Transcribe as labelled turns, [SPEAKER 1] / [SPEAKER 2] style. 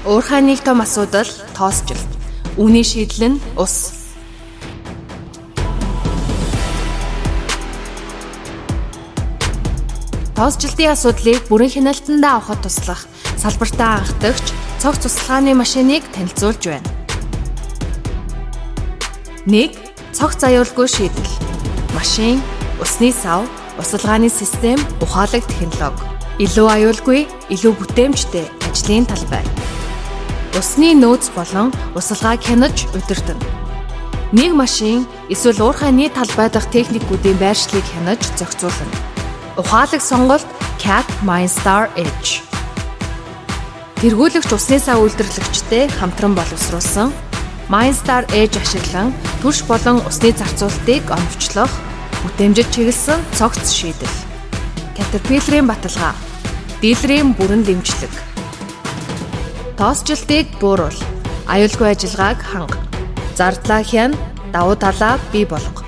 [SPEAKER 1] Уурхай нэг том асуудал тоосжилт. Үүний шийдэл нь ус. Тоосжилтын асуудлыг бүрэн хяналтандаа авахд туслах салбартаа анхдагч цогц тусалгааны машиныг танилцуулж байна. 1. Цогц аюулгүй шийдэл. Машин, усны сав, усалгааны систем, ухаалаг технологи. Илүү аюулгүй, илүү бүтээмжтэй ажлын талбай. Усны нөөц болон усалгааг хянаж удирдана. Нэг машин эсвэл уурхай нийт талбай дахь техникүүдийн байршлыг хянаж зохицуулна. Ухаалаг сонголт Cat MineStar Edge. Тэргүүлэгч усны сав үйлдвэрлэгчтэй хамтран боловсруулсан MineStar Edge ашиглан түлш болон усны зарцуулалтыг оновчлох бүтээмжид чиглэсэн цогц шийдэл. Caterpillar-ийн баталгаа. Дилерийн бүрэн дэмжлэг. Тоосжилтыг бууруул. Аюулгүй ажиллагааг ханга. Зардлаа хяна, давуу талаа бий болго.